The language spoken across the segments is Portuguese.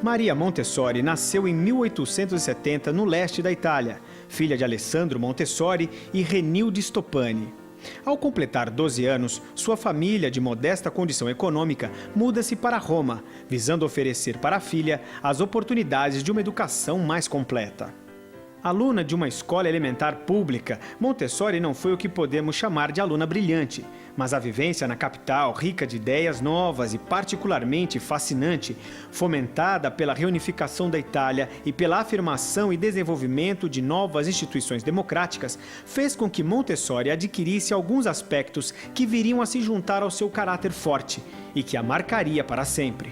Maria Montessori nasceu em 1870 no leste da Itália, filha de Alessandro Montessori e Renilde Stoppani. Ao completar 12 anos, sua família, de modesta condição econômica, muda-se para Roma, visando oferecer para a filha as oportunidades de uma educação mais completa. Aluna de uma escola elementar pública, Montessori não foi o que podemos chamar de aluna brilhante, mas a vivência na capital, rica de ideias novas e particularmente fascinante, fomentada pela reunificação da Itália e pela afirmação e desenvolvimento de novas instituições democráticas, fez com que Montessori adquirisse alguns aspectos que viriam a se juntar ao seu caráter forte e que a marcaria para sempre.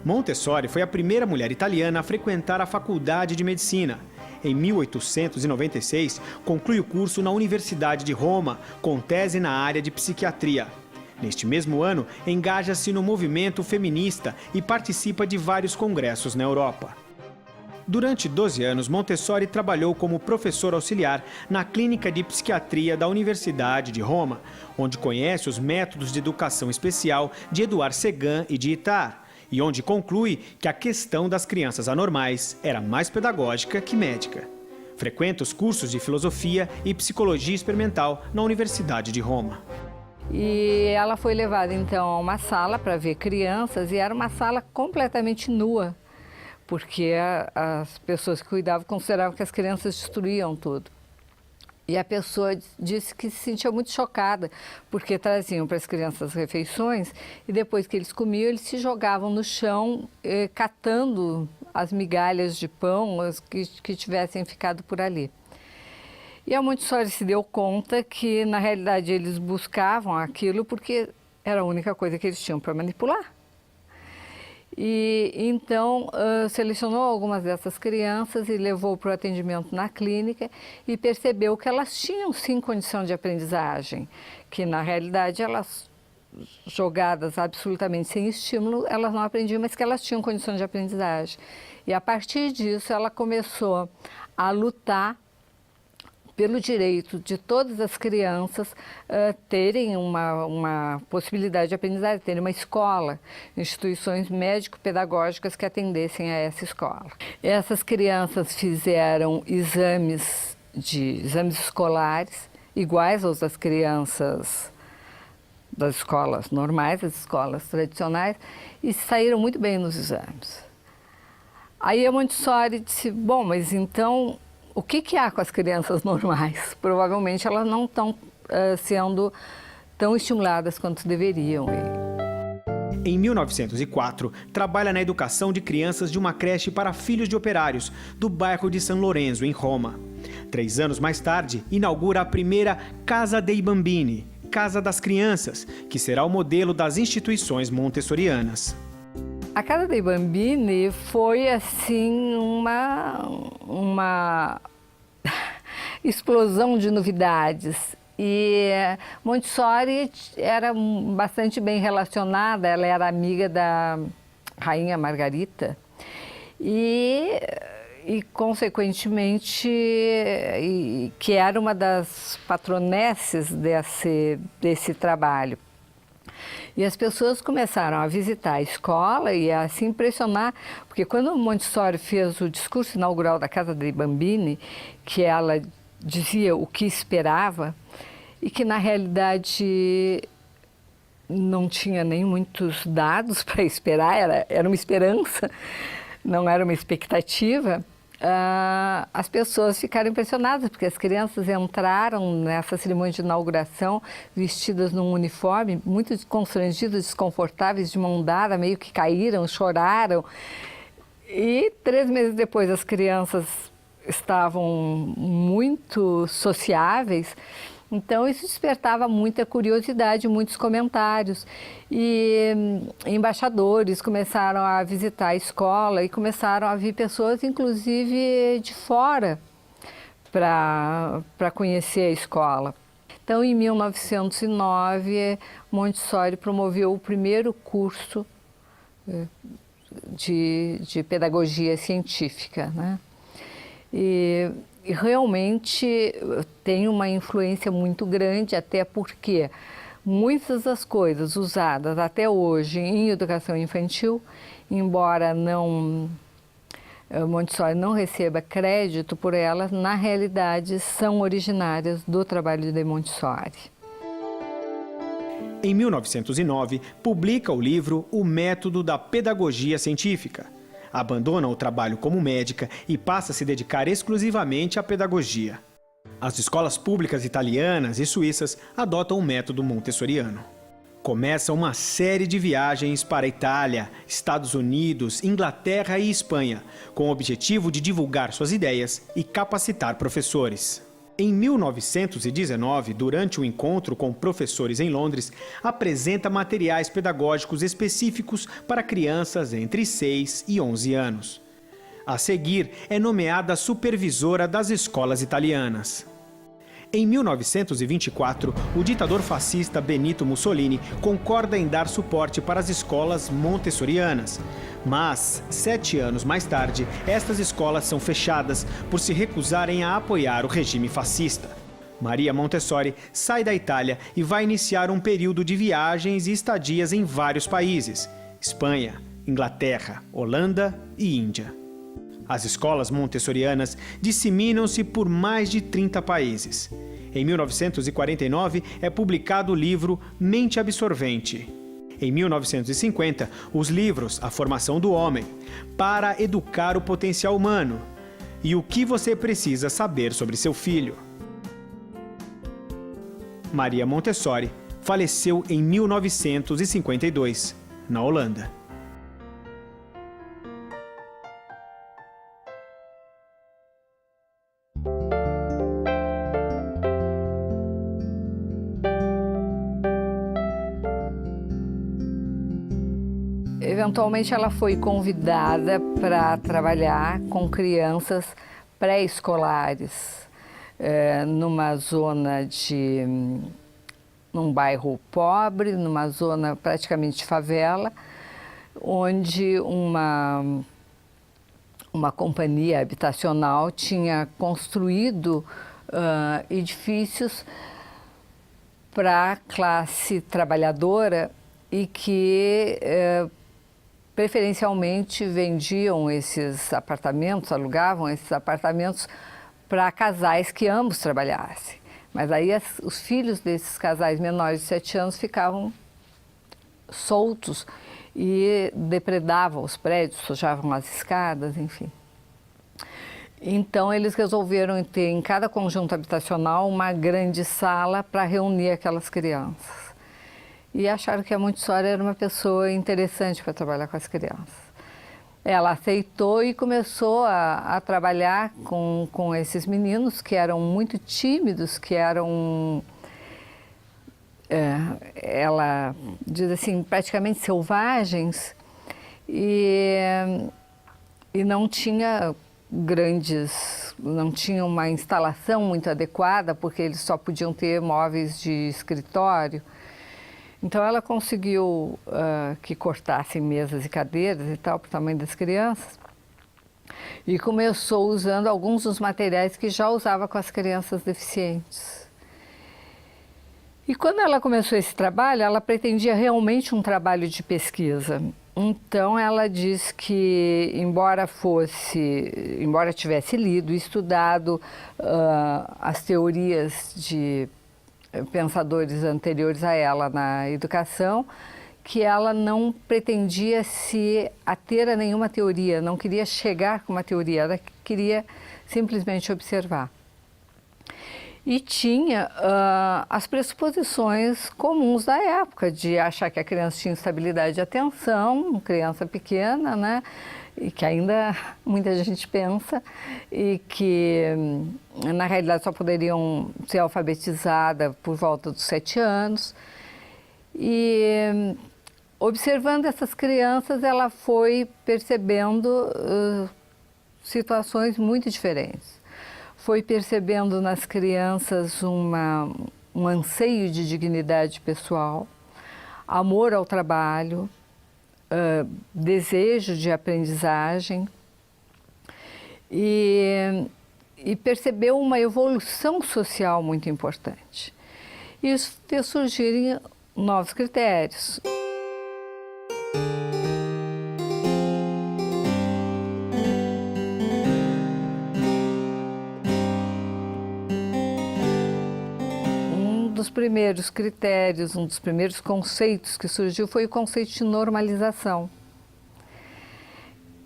Montessori foi a primeira mulher italiana a frequentar a Faculdade de Medicina. Em 1896, conclui o curso na Universidade de Roma, com tese na área de psiquiatria. Neste mesmo ano, engaja-se no movimento feminista e participa de vários congressos na Europa. Durante 12 anos, Montessori trabalhou como professor auxiliar na Clínica de Psiquiatria da Universidade de Roma, onde conhece os métodos de educação especial de Édouard Séguin e de Itard, e onde conclui que a questão das crianças anormais era mais pedagógica que médica. Frequenta os cursos de filosofia e psicologia experimental na Universidade de Roma. E ela foi levada então a uma sala para ver crianças e era uma sala completamente nua, porque as pessoas que cuidavam consideravam que as crianças destruíam tudo. E a pessoa disse que se sentia muito chocada, porque traziam para as crianças refeições e depois que eles comiam, eles se jogavam no chão, catando as migalhas de pão que tivessem ficado por ali. E a Montessori se deu conta que, na realidade, eles buscavam aquilo porque era a única coisa que eles tinham para manipular. E então selecionou algumas dessas crianças e levou para o atendimento na clínica e percebeu que elas tinham sim condição de aprendizagem, que na realidade elas, jogadas absolutamente sem estímulo, elas não aprendiam, mas que elas tinham condição de aprendizagem. E a partir disso ela começou a lutar pelo direito de todas as crianças terem uma possibilidade de aprendizagem, terem uma escola, instituições médico-pedagógicas que atendessem a essa escola. Essas crianças fizeram exames escolares iguais aos das crianças das escolas normais, das escolas tradicionais, e saíram muito bem nos exames. Aí a Montessori disse, bom, mas então o que há com as crianças normais? Provavelmente elas não estão sendo tão estimuladas quanto deveriam. Em 1904, trabalha na educação de crianças de uma creche para filhos de operários, do bairro de San Lorenzo, em Roma. 3 anos mais tarde, inaugura a primeira Casa dei Bambini, Casa das Crianças, que será o modelo das instituições montessorianas. A Casa dei Bambini foi, assim, uma explosão de novidades. E Montessori era bastante bem relacionada, ela era amiga da Rainha Margarita e consequentemente, que era uma das patronesses desse trabalho. E as pessoas começaram a visitar a escola e a se impressionar, porque quando Montessori fez o discurso inaugural da Casa dei Bambini, que ela dizia o que esperava e que na realidade não tinha nem muitos dados para esperar, era uma esperança, não era uma expectativa, as pessoas ficaram impressionadas, porque as crianças entraram nessa cerimônia de inauguração vestidas num uniforme, muito constrangidas, desconfortáveis, de mão dada, meio que caíram, choraram. E 3 meses depois as crianças estavam muito sociáveis. Então, isso despertava muita curiosidade, muitos comentários. E embaixadores começaram a visitar a escola e começaram a vir pessoas, inclusive, de fora, para conhecer a escola. Então, em 1909, Montessori promoveu o primeiro curso de pedagogia científica, né? E realmente tem uma influência muito grande, até porque Muitas das coisas usadas até hoje em educação infantil, embora Montessori não receba crédito por elas, na realidade são originárias do trabalho de Montessori. Em 1909, publica o livro O Método da Pedagogia Científica. Abandona o trabalho como médica e passa a se dedicar exclusivamente à pedagogia. As escolas públicas italianas e suíças adotam o método montessoriano. Começa uma série de viagens para Itália, Estados Unidos, Inglaterra e Espanha, com o objetivo de divulgar suas ideias e capacitar professores. Em 1919, durante um encontro com professores em Londres, apresenta materiais pedagógicos específicos para crianças entre 6 e 11 anos. A seguir, é nomeada supervisora das escolas italianas. Em 1924, o ditador fascista Benito Mussolini concorda em dar suporte para as escolas montessorianas. Mas, 7 anos mais tarde, estas escolas são fechadas por se recusarem a apoiar o regime fascista. Maria Montessori sai da Itália e vai iniciar um período de viagens e estadias em vários países: Espanha, Inglaterra, Holanda e Índia. As escolas montessorianas disseminam-se por mais de 30 países. Em 1949, é publicado o livro Mente Absorvente. Em 1950, os livros A Formação do Homem, Para Educar o Potencial Humano e O que Você Precisa Saber sobre Seu Filho. Maria Montessori faleceu em 1952, na Holanda. Eventualmente ela foi convidada para trabalhar com crianças pré-escolares num bairro pobre, numa zona praticamente de favela, onde uma companhia habitacional tinha construído edifícios para a classe trabalhadora e que preferencialmente vendiam esses apartamentos, alugavam esses apartamentos para casais que ambos trabalhassem. Mas aí os filhos desses casais menores de 7 anos ficavam soltos e depredavam os prédios, sujavam as escadas, enfim. Então eles resolveram ter em cada conjunto habitacional uma grande sala para reunir aquelas crianças. E acharam que a Montessori era uma pessoa interessante para trabalhar com as crianças. Ela aceitou e começou a trabalhar com esses meninos que eram muito tímidos, que eram, ela diz assim, praticamente selvagens, e não tinha não tinha uma instalação muito adequada, porque eles só podiam ter móveis de escritório. Então ela conseguiu que cortassem mesas e cadeiras e tal, para o tamanho das crianças, e começou usando alguns dos materiais que já usava com as crianças deficientes. E quando ela começou esse trabalho, ela pretendia realmente um trabalho de pesquisa. Então ela diz que, embora tivesse lido e estudado as teorias de pensadores anteriores a ela na educação, que ela não pretendia se ater a nenhuma teoria, não queria chegar com uma teoria, ela queria simplesmente observar. E tinha as pressuposições comuns da época, de achar que a criança tinha estabilidade de atenção, criança pequena, né? E que ainda muita gente pensa, e que na realidade só poderiam ser alfabetizadas por volta dos 7 anos. E observando essas crianças, ela foi percebendo situações muito diferentes. Foi percebendo nas crianças um anseio de dignidade pessoal, amor ao trabalho, desejo de aprendizagem, e percebeu uma evolução social muito importante. Isso fez surgirem novos critérios. Um dos primeiros critérios, um dos primeiros conceitos que surgiu foi o conceito de normalização,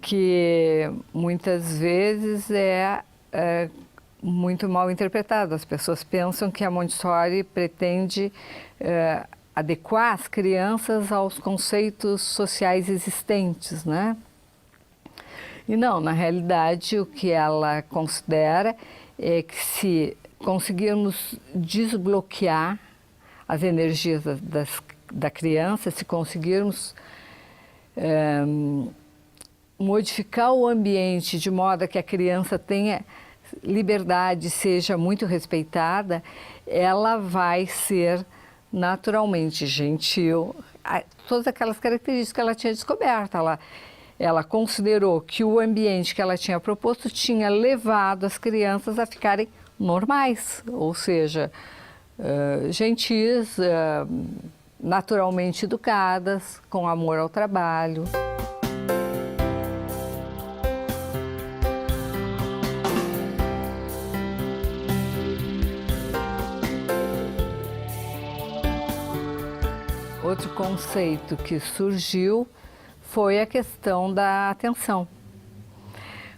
que muitas vezes é muito mal interpretado. As pessoas pensam que a Montessori pretende adequar as crianças aos conceitos sociais existentes, né? E não, na realidade, o que ela considera é que se conseguirmos desbloquear as energias da criança, se conseguirmos modificar o ambiente de modo a que a criança tenha liberdade, seja muito respeitada, ela vai ser naturalmente gentil. Todas aquelas características que ela tinha descoberto. Ela considerou que o ambiente que ela tinha proposto tinha levado as crianças a ficarem normais, ou seja, gentis, naturalmente educadas, com amor ao trabalho. Outro conceito que surgiu foi a questão da atenção.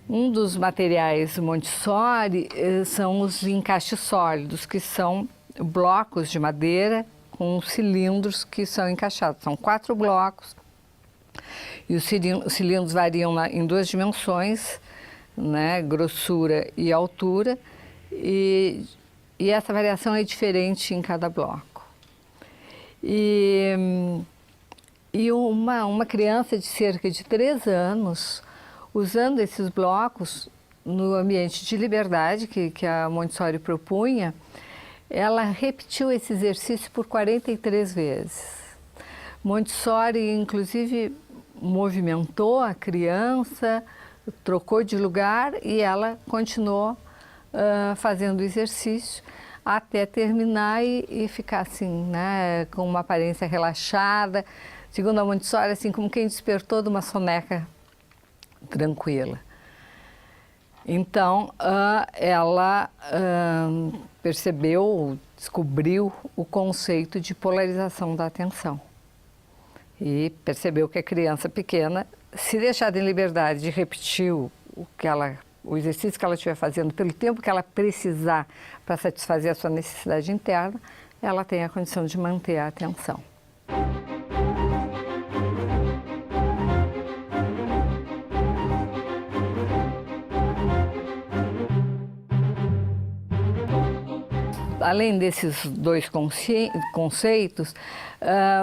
Um dos materiais Montessori são os encaixes sólidos, que são blocos de madeira com cilindros que são encaixados. São 4 blocos e os cilindros variam em 2 dimensões, né, grossura e altura, e essa variação é diferente em cada bloco. E uma criança de cerca de 3 anos, usando esses blocos no ambiente de liberdade que a Montessori propunha, ela repetiu esse exercício por 43 vezes. Montessori, inclusive, movimentou a criança, trocou de lugar e ela continuou fazendo o exercício até terminar e ficar assim, né, com uma aparência relaxada, segundo a Montessori, assim como quem despertou de uma soneca tranquila. Então, ela percebeu, descobriu o conceito de polarização da atenção e percebeu que a criança pequena, se deixada em liberdade de repetir o exercício que ela estiver fazendo pelo tempo que ela precisar para satisfazer a sua necessidade interna, ela tem a condição de manter a atenção. Além desses 2 conceitos,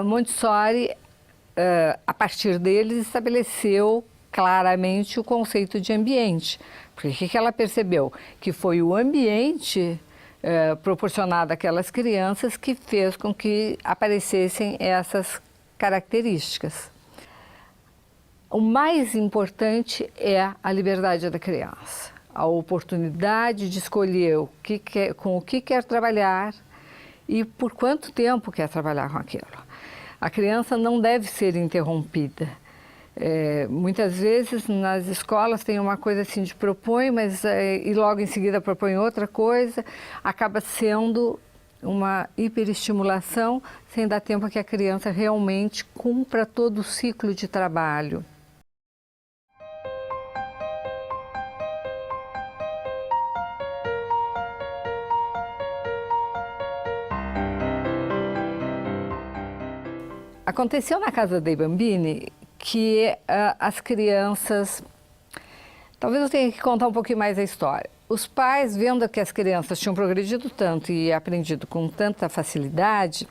Montessori, a partir deles, estabeleceu claramente o conceito de ambiente. Porque o que ela percebeu? Que foi o ambiente proporcionado àquelas crianças que fez com que aparecessem essas características. O mais importante é a liberdade da criança, a oportunidade de escolher com o que quer trabalhar e por quanto tempo quer trabalhar com aquilo. A criança não deve ser interrompida. Muitas vezes nas escolas tem uma coisa assim de propõe, mas e logo em seguida propõe outra coisa, acaba sendo uma hiperestimulação sem dar tempo a que a criança realmente cumpra todo o ciclo de trabalho. Aconteceu na casa dei Bambini que as crianças... Talvez eu tenha que contar um pouquinho mais a história. Os pais, vendo que as crianças tinham progredido tanto e aprendido com tanta facilidade,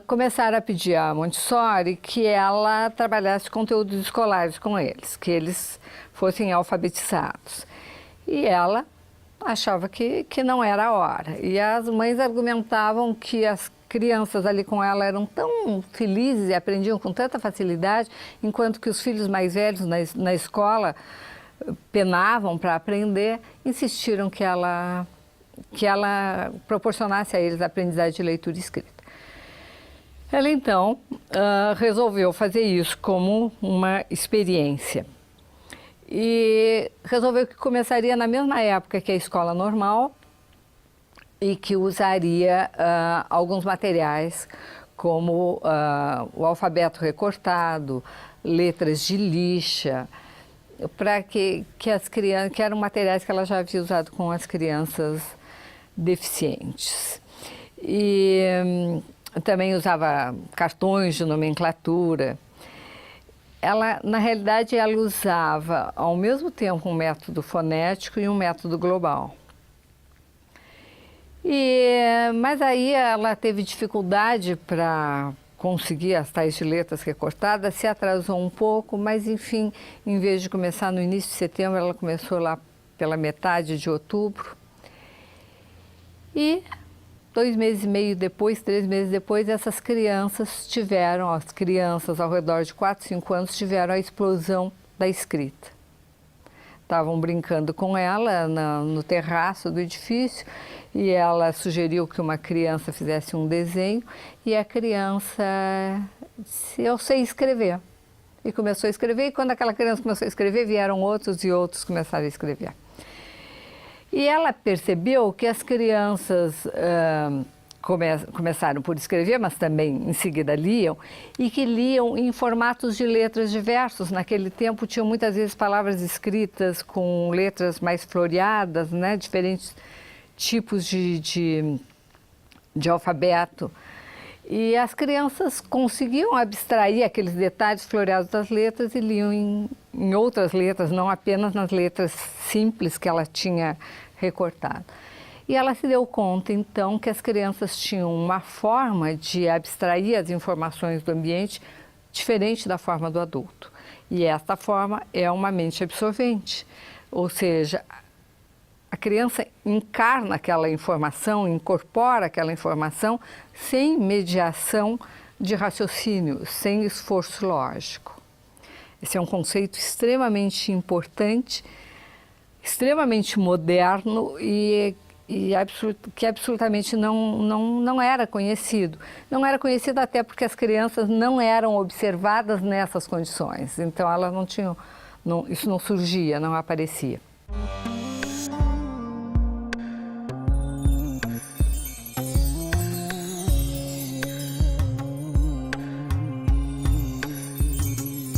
começaram a pedir à Montessori que ela trabalhasse conteúdos escolares com eles, que eles fossem alfabetizados. E ela achava que não era a hora. E as mães argumentavam que as crianças ali com ela eram tão felizes e aprendiam com tanta facilidade, enquanto que os filhos mais velhos na escola penavam para aprender, insistiram que ela proporcionasse a eles a aprendizagem de leitura e escrita. Ela então resolveu fazer isso como uma experiência e resolveu que começaria na mesma época que a escola normal e que usaria alguns materiais como o alfabeto recortado, letras de lixa, para que as crianças, que eram materiais que ela já havia usado com as crianças deficientes. E também usava cartões de nomenclatura. Ela, na realidade, ela usava ao mesmo tempo um método fonético e um método global. Mas aí ela teve dificuldade para conseguir as tais de letras recortadas, se atrasou um pouco, mas enfim, em vez de começar no início de setembro, ela começou lá pela metade de outubro. E 2 meses e meio depois, 3 meses depois, essas crianças tiveram, as crianças ao redor de 4, 5 anos, tiveram a explosão da escrita. Estavam brincando com ela no terraço do edifício e ela sugeriu que uma criança fizesse um desenho e a criança disse, eu sei escrever. E começou a escrever, e quando aquela criança começou a escrever, vieram outros e outros começaram a escrever. E ela percebeu que as crianças começaram por escrever, mas também em seguida liam, e que liam em formatos de letras diversos. Naquele tempo tinham muitas vezes palavras escritas com letras mais floreadas, né? Diferentes tipos de alfabeto. E as crianças conseguiam abstrair aqueles detalhes floreados das letras e liam em outras letras, não apenas nas letras simples que ela tinha recortado. E ela se deu conta, então, que as crianças tinham uma forma de abstrair as informações do ambiente diferente da forma do adulto. E esta forma é uma mente absorvente, ou seja, a criança encarna aquela informação, incorpora aquela informação sem mediação de raciocínio, sem esforço lógico. Esse é um conceito extremamente importante, extremamente moderno e que absolutamente não era conhecido. Não era conhecido até porque as crianças não eram observadas nessas condições. Então, elas não tinham, isso não surgia, não aparecia.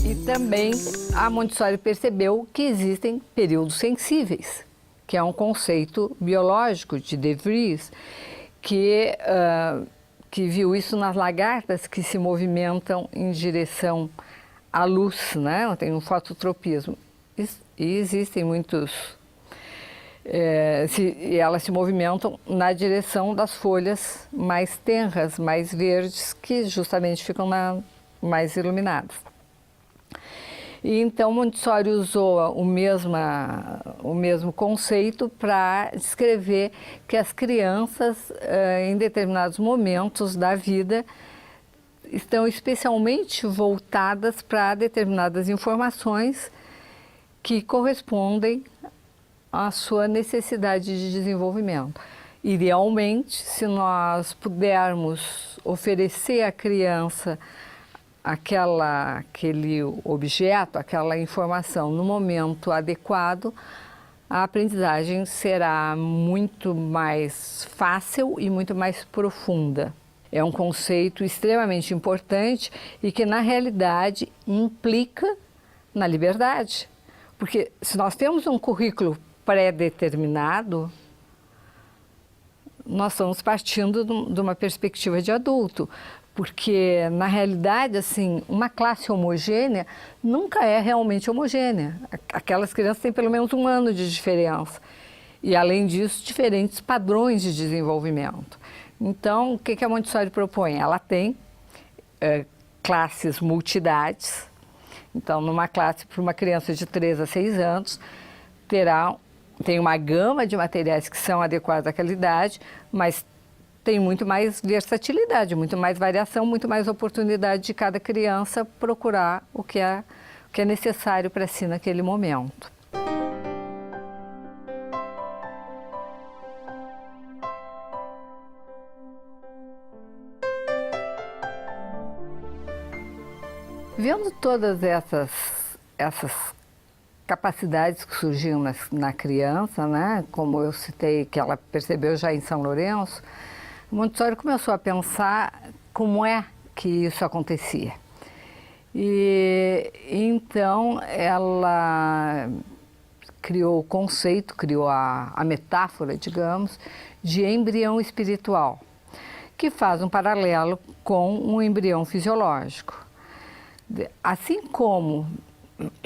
E também a Montessori percebeu que existem períodos sensíveis, que é um conceito biológico de De Vries, que viu isso nas lagartas que se movimentam em direção à luz, né? Tem um fototropismo. E existem muitos... elas se movimentam na direção das folhas mais tenras, mais verdes, que justamente ficam mais iluminadas. E então Montessori usou o mesmo conceito para descrever que as crianças, em determinados momentos da vida, estão especialmente voltadas para determinadas informações que correspondem à sua necessidade de desenvolvimento. Idealmente, se nós pudermos oferecer à criança aquele objeto, aquela informação no momento adequado, a aprendizagem será muito mais fácil e muito mais profunda. É um conceito extremamente importante e que, na realidade, implica na liberdade. Porque se nós temos um currículo pré-determinado, nós estamos partindo de uma perspectiva de adulto. Porque, na realidade, assim, uma classe homogênea nunca é realmente homogênea. Aquelas crianças têm pelo menos 1 ano de diferença. E, além disso, diferentes padrões de desenvolvimento. Então, o que a Montessori propõe? Ela tem classes multidades. Então, numa classe para uma criança de 3 a 6 anos, tem uma gama de materiais que são adequados àquela idade, mas tem muito mais versatilidade, muito mais variação, muito mais oportunidade de cada criança procurar o que é necessário para si naquele momento. Vendo todas essas capacidades que surgiam na criança, né? Como eu citei, que ela percebeu já em São Lourenço, Montessori começou a pensar como é que isso acontecia. E então ela criou o conceito, criou a metáfora, digamos, de embrião espiritual, que faz um paralelo com um embrião fisiológico. Assim como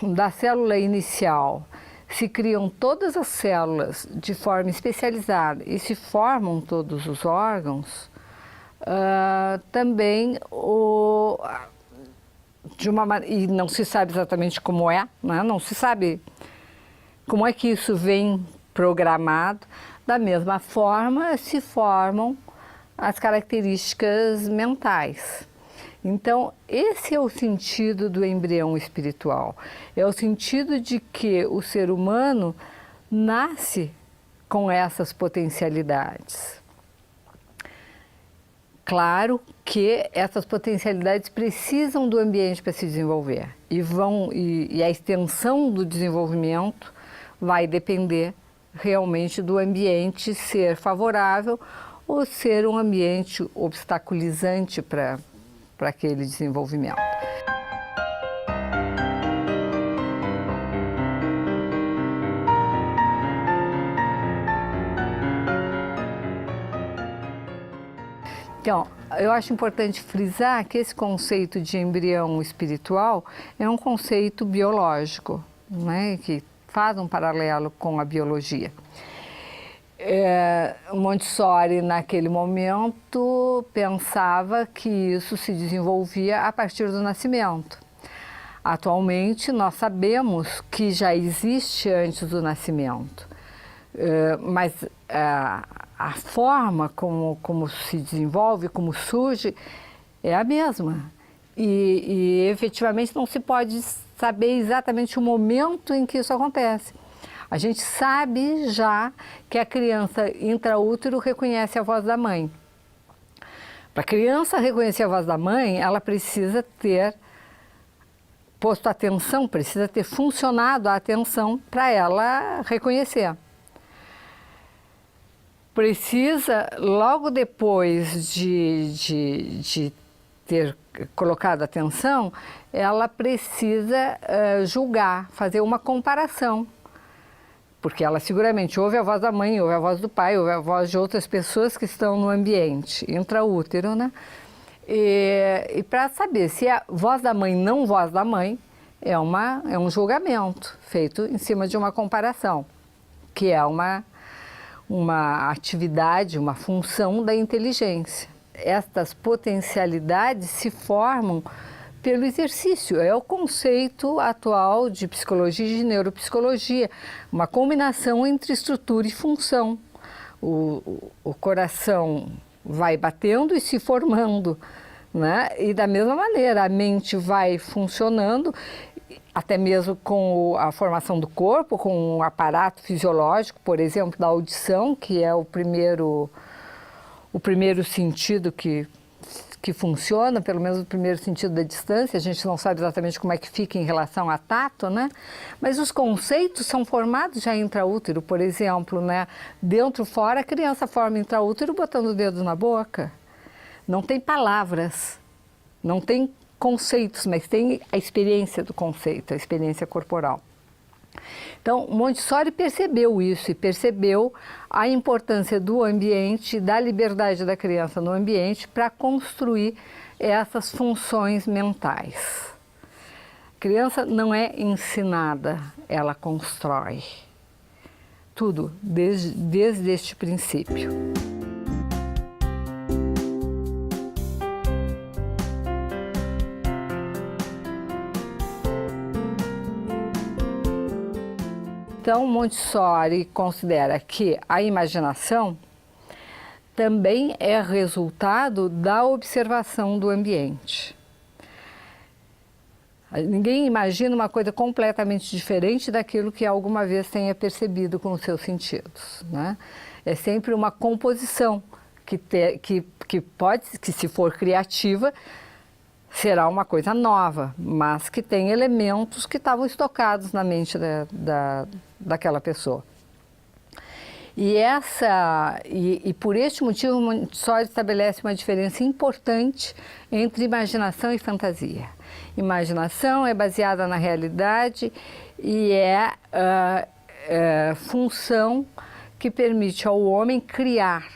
da célula inicial se criam todas as células de forma especializada e se formam todos os órgãos, também e não se sabe exatamente como é, né? Não se sabe como é que isso vem programado. Da mesma forma se formam as características mentais. Então, esse é o sentido do embrião espiritual. É o sentido de que o ser humano nasce com essas potencialidades. Claro que essas potencialidades precisam do ambiente para se desenvolver e a extensão do desenvolvimento vai depender realmente do ambiente ser favorável ou ser um ambiente obstaculizante para aquele desenvolvimento. Então, eu acho importante frisar que esse conceito de embrião espiritual é um conceito biológico, né, que faz um paralelo com a biologia. Montessori, naquele momento, pensava que isso se desenvolvia a partir do nascimento. Atualmente, nós sabemos que já existe antes do nascimento, mas a forma como se desenvolve, como surge, é a mesma. E efetivamente não se pode saber exatamente o momento em que isso acontece. A gente sabe já que a criança intraútero reconhece a voz da mãe. Para a criança reconhecer a voz da mãe, ela precisa ter posto atenção, precisa ter funcionado a atenção para ela reconhecer. Precisa, logo depois de ter colocado atenção, ela precisa julgar, fazer uma comparação. Porque ela seguramente ouve a voz da mãe, ouve a voz do pai, ouve a voz de outras pessoas que estão no ambiente intraútero, né? E para saber se é voz da mãe, não voz da mãe, é um julgamento feito em cima de uma comparação, que é uma atividade, uma função da inteligência. Estas potencialidades se formam pelo exercício, é o conceito atual de psicologia e de neuropsicologia, uma combinação entre estrutura e função. O coração vai batendo e se formando, né? E da mesma maneira, a mente vai funcionando, até mesmo com a formação do corpo, com o aparato fisiológico, por exemplo, da audição, que é o primeiro sentido que funciona, pelo menos o primeiro sentido da distância. A gente não sabe exatamente como é que fica em relação a tato, né? Mas os conceitos são formados já intraútero, por exemplo, né? Dentro, fora, a criança forma intraútero botando o dedo na boca. Não tem palavras, não tem conceitos, mas tem a experiência do conceito, a experiência corporal. Então, Montessori percebeu isso e percebeu a importância do ambiente, da liberdade da criança no ambiente para construir essas funções mentais. A criança não é ensinada, ela constrói. Tudo desde este princípio. Então, Montessori considera que a imaginação também é resultado da observação do ambiente. Ninguém imagina uma coisa completamente diferente daquilo que alguma vez tenha percebido com os seus sentidos, né? É sempre uma composição que se for criativa, será uma coisa nova, mas que tem elementos que estavam estocados na mente daquela pessoa. E por este motivo, Montessori estabelece uma diferença importante entre imaginação e fantasia. Imaginação é baseada na realidade e é função que permite ao homem criar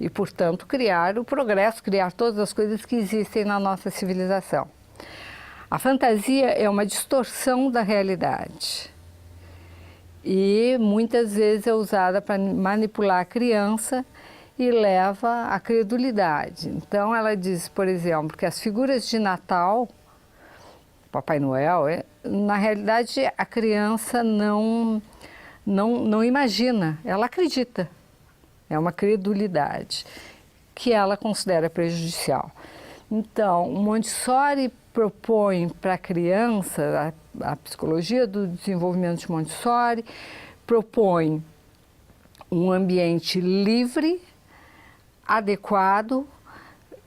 e, portanto, criar o progresso, criar todas as coisas que existem na nossa civilização. A fantasia é uma distorção da realidade e muitas vezes é usada para manipular a criança e leva à credulidade. Então, ela diz, por exemplo, que as figuras de Natal, Papai Noel, na realidade a criança não imagina, ela acredita. É uma credulidade que ela considera prejudicial. Então, Montessori propõe para a criança, a psicologia do desenvolvimento de Montessori, propõe um ambiente livre, adequado,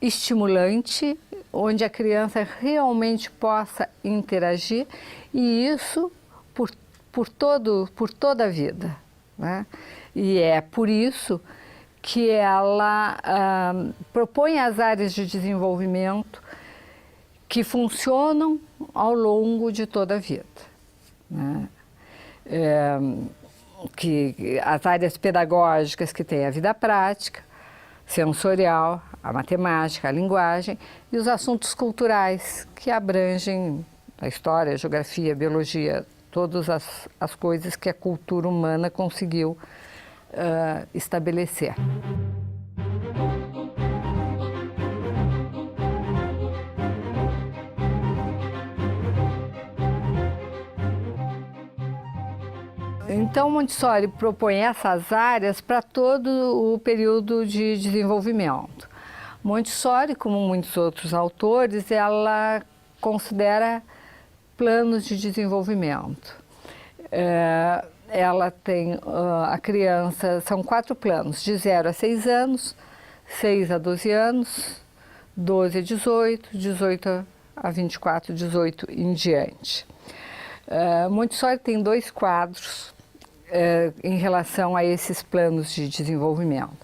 estimulante, onde a criança realmente possa interagir, e isso por toda a vida, né? E é por isso que ela propõe as áreas de desenvolvimento que funcionam ao longo de toda a vida, né? Que as áreas pedagógicas que têm a vida prática, sensorial, a matemática, a linguagem e os assuntos culturais que abrangem a história, a geografia, a biologia, todas as coisas que a cultura humana conseguiu estabelecer. Então, Montessori propõe essas áreas para todo o período de desenvolvimento. Montessori, como muitos outros autores, ela considera planos de desenvolvimento. Ela tem a criança, são 4 planos, de 0 a 6 anos, 6 a 12 anos, 12 a 18, 18 a 24, 18 em diante. Montessori tem 2 quadros em relação a esses planos de desenvolvimento.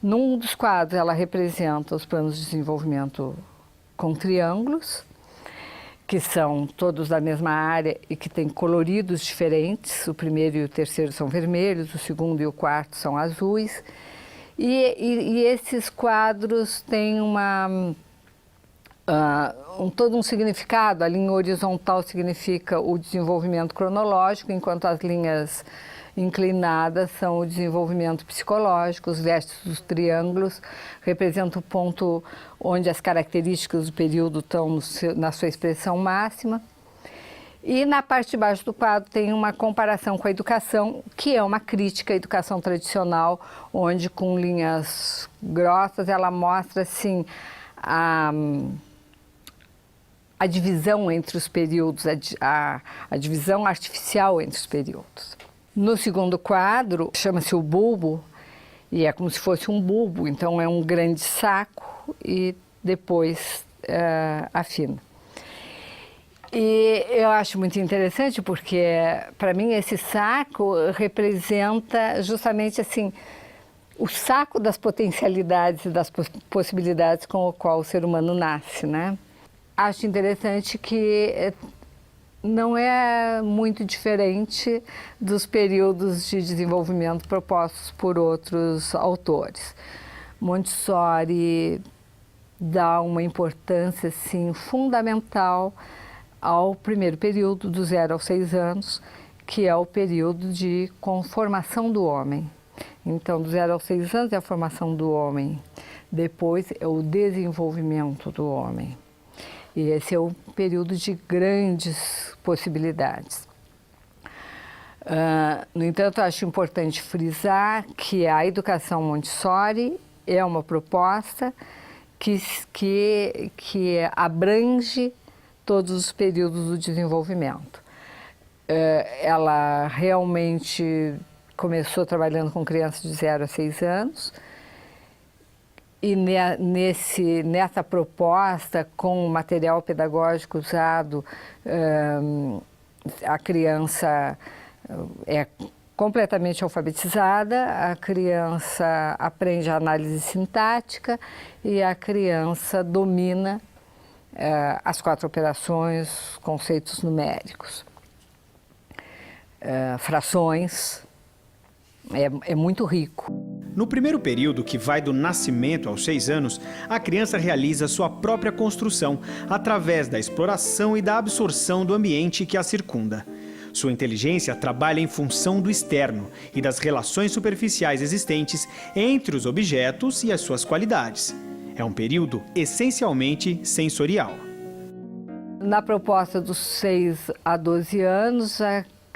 Num dos quadros, ela representa os planos de desenvolvimento com triângulos, que são todos da mesma área e que têm coloridos diferentes. O primeiro e o terceiro são vermelhos, o segundo e o quarto são azuis. E esses quadros têm todo um significado. A linha horizontal significa o desenvolvimento cronológico, enquanto as linhas inclinadas são o desenvolvimento psicológico. Os vértices dos triângulos representam o ponto onde as características do período estão na sua expressão máxima. E na parte de baixo do quadro tem uma comparação com a educação, que é uma crítica à educação tradicional, onde com linhas grossas ela mostra assim a divisão entre os períodos, a divisão artificial entre os períodos. No segundo quadro, chama-se o bulbo, e é como se fosse um bulbo, então é um grande saco e depois afina. E eu acho muito interessante porque, para mim, esse saco representa justamente assim, o saco das potencialidades e das possibilidades com o qual o ser humano nasce, né? Acho interessante que não é muito diferente dos períodos de desenvolvimento propostos por outros autores. Montessori dá uma importância assim, fundamental ao primeiro período, do 0 aos 6 anos, que é o período de conformação do homem. Então, do 0 aos 6 anos é a formação do homem, depois é o desenvolvimento do homem. E esse é um período de grandes possibilidades. No entanto, acho importante frisar que a educação Montessori é uma proposta que abrange todos os períodos do desenvolvimento. Ela realmente começou trabalhando com crianças de 0 a 6 anos E nessa proposta, com o material pedagógico usado, a criança é completamente alfabetizada, a criança aprende a análise sintática e a criança domina as 4 operações, conceitos numéricos, frações, é muito rico. No primeiro período, que vai do nascimento aos 6 anos, a criança realiza sua própria construção através da exploração e da absorção do ambiente que a circunda. Sua inteligência trabalha em função do externo e das relações superficiais existentes entre os objetos e as suas qualidades. É um período essencialmente sensorial. Na proposta dos 6 a 12 anos,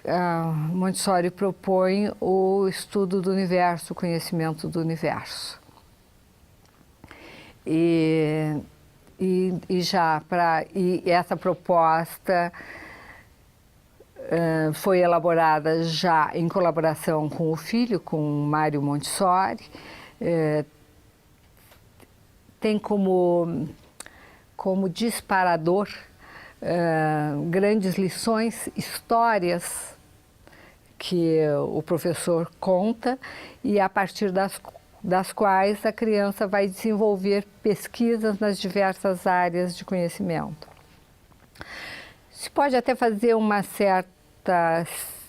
a Montessori propõe o estudo do universo, o conhecimento do universo. E essa proposta foi elaborada já em colaboração com o filho, com Mário Montessori. Tem como disparador grandes lições, histórias que o professor conta e a partir das quais a criança vai desenvolver pesquisas nas diversas áreas de conhecimento. Se pode até fazer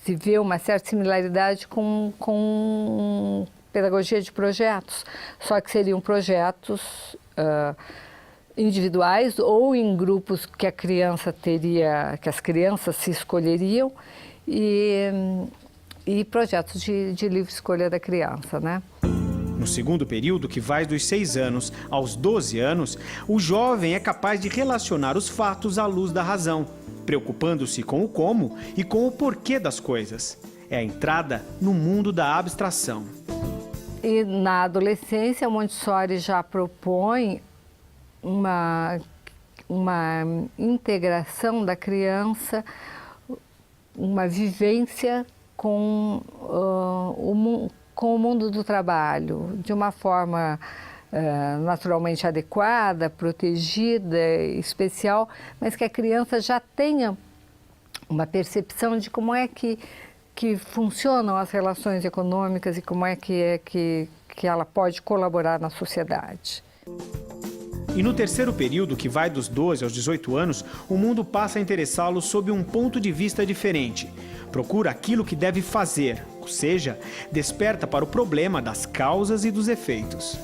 se vê uma certa similaridade com pedagogia de projetos, só que seriam projetos individuais ou em grupos que que as crianças se escolheriam e projetos de livre escolha da criança, né? No segundo período, que vai dos 6 anos aos 12 anos, o jovem é capaz de relacionar os fatos à luz da razão, preocupando-se com o como e com o porquê das coisas. É a entrada no mundo da abstração. E na adolescência, Montessori já propõe uma integração da criança, uma vivência com o mundo do trabalho, de uma forma naturalmente adequada, protegida, especial, mas que a criança já tenha uma percepção de como é que funcionam as relações econômicas e como é que ela pode colaborar na sociedade. E no terceiro período, que vai dos 12 aos 18 anos, o mundo passa a interessá-lo sob um ponto de vista diferente. Procura aquilo que deve fazer, ou seja, desperta para o problema das causas e dos efeitos.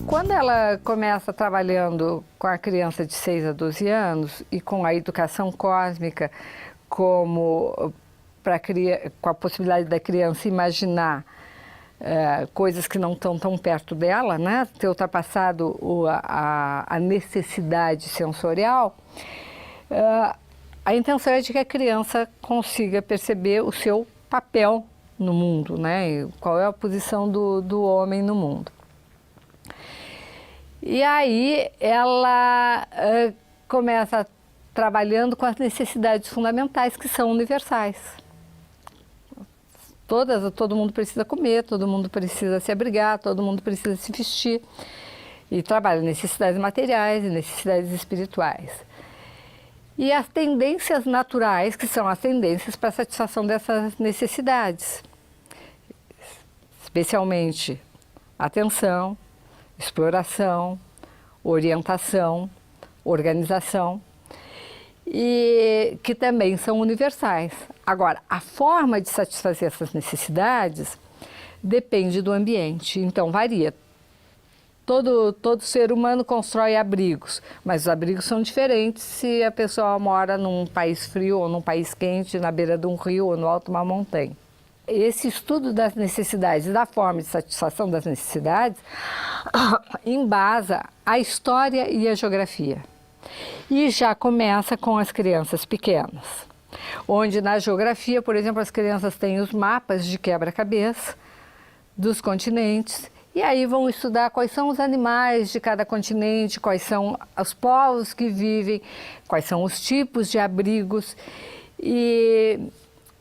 Quando ela começa trabalhando com a criança de 6 a 12 anos e com a educação cósmica com a possibilidade da criança imaginar coisas que não estão tão perto dela, né? Ter ultrapassado a necessidade sensorial, a intenção é de que a criança consiga perceber o seu papel no mundo, né? E qual é a posição do homem no mundo. E aí ela começa trabalhando com as necessidades fundamentais que são universais. Todo mundo precisa comer, todo mundo precisa se abrigar, todo mundo precisa se vestir. E trabalha necessidades materiais e necessidades espirituais. E as tendências naturais, que são as tendências para a satisfação dessas necessidades. Especialmente atenção, exploração, orientação, organização, e que também são universais. Agora, a forma de satisfazer essas necessidades depende do ambiente, então varia. Todo ser humano constrói abrigos, mas os abrigos são diferentes se a pessoa mora num país frio ou num país quente, na beira de um rio ou no alto de uma montanha. Esse estudo das necessidades, da forma de satisfação das necessidades, embasa a história e a geografia. E já começa com as crianças pequenas, onde na geografia, por exemplo, as crianças têm os mapas de quebra-cabeça dos continentes E aí vão estudar quais são os animais de cada continente, quais são os povos que vivem, quais são os tipos de abrigos. E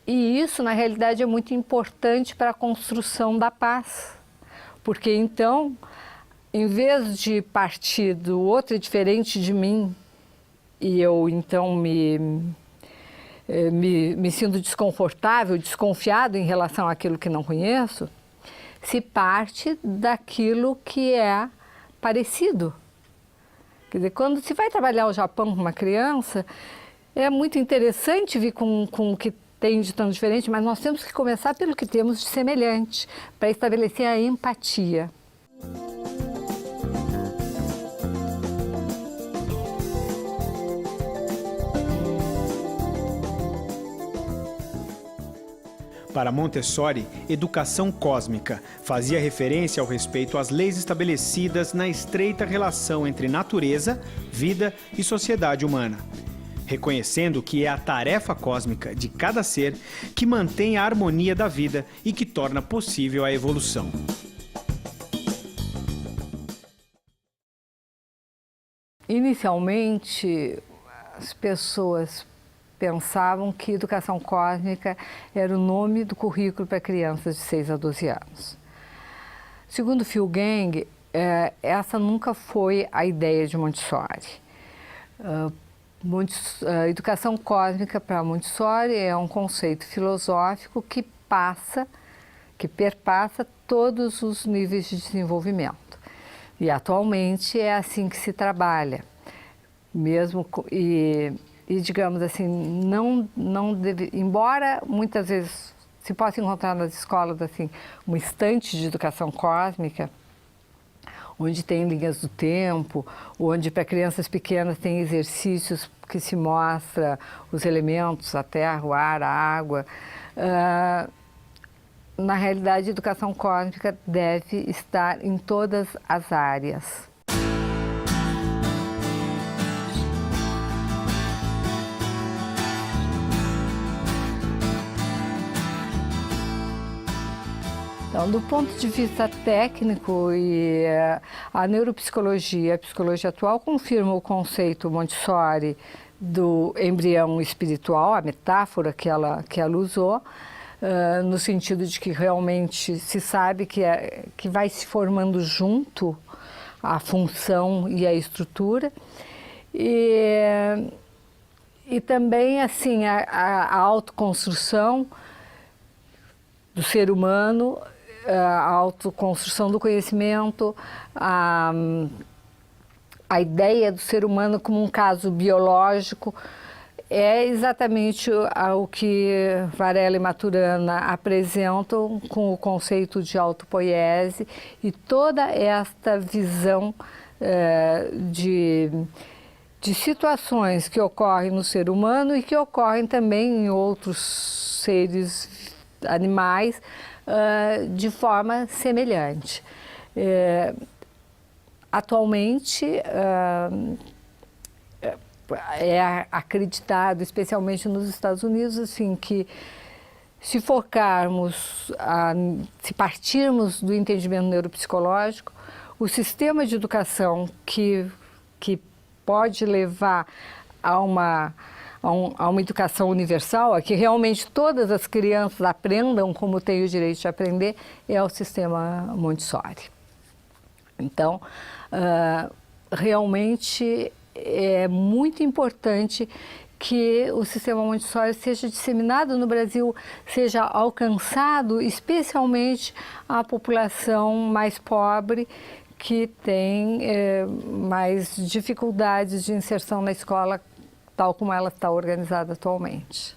isso, na realidade, é muito importante para a construção da paz. Porque, então, em vez de partir do outro é diferente de mim, e eu, então, me sinto desconfortável, desconfiado em relação àquilo que não conheço, se parte daquilo que é parecido. Quer dizer, quando se vai trabalhar o Japão com uma criança, é muito interessante vir com o que tem de tão diferente, mas nós temos que começar pelo que temos de semelhante, para estabelecer a empatia. Para Montessori, educação cósmica fazia referência ao respeito às leis estabelecidas na estreita relação entre natureza, vida e sociedade humana, reconhecendo que é a tarefa cósmica de cada ser que mantém a harmonia da vida e que torna possível a evolução. Inicialmente, as pessoas pensavam que educação cósmica era o nome do currículo para crianças de 6 a 12 anos. Segundo Phil Gang, essa nunca foi a ideia de Montessori. Educação cósmica para Montessori é um conceito filosófico que perpassa todos os níveis de desenvolvimento. E atualmente é assim que se trabalha, e digamos assim, embora muitas vezes se possa encontrar nas escolas assim, uma estante de educação cósmica, onde tem linhas do tempo, onde para crianças pequenas tem exercícios que se mostra os elementos, a terra, o ar, a água. Na realidade, a educação cósmica deve estar em todas as áreas. Então, do ponto de vista técnico, a neuropsicologia, a psicologia atual confirma o conceito Montessori do embrião espiritual, a metáfora que ela usou, no sentido de que realmente se sabe que vai se formando junto a função e a estrutura. E também assim, a autoconstrução do ser humano, a autoconstrução do conhecimento, a ideia do ser humano como um caso biológico, é exatamente o que Varela e Maturana apresentam com o conceito de autopoiese e toda esta visão de situações que ocorrem no ser humano e que ocorrem também em outros seres animais de forma semelhante. Atualmente, é acreditado, especialmente nos Estados Unidos, assim, que se partirmos do entendimento neuropsicológico, o sistema de educação que pode levar a uma educação universal, a que realmente todas as crianças aprendam como têm o direito de aprender, é o sistema Montessori. Então, realmente é muito importante que o sistema Montessori seja disseminado no Brasil, seja alcançado especialmente a população mais pobre, que tem mais dificuldades de inserção na escola, tal como ela está organizada atualmente.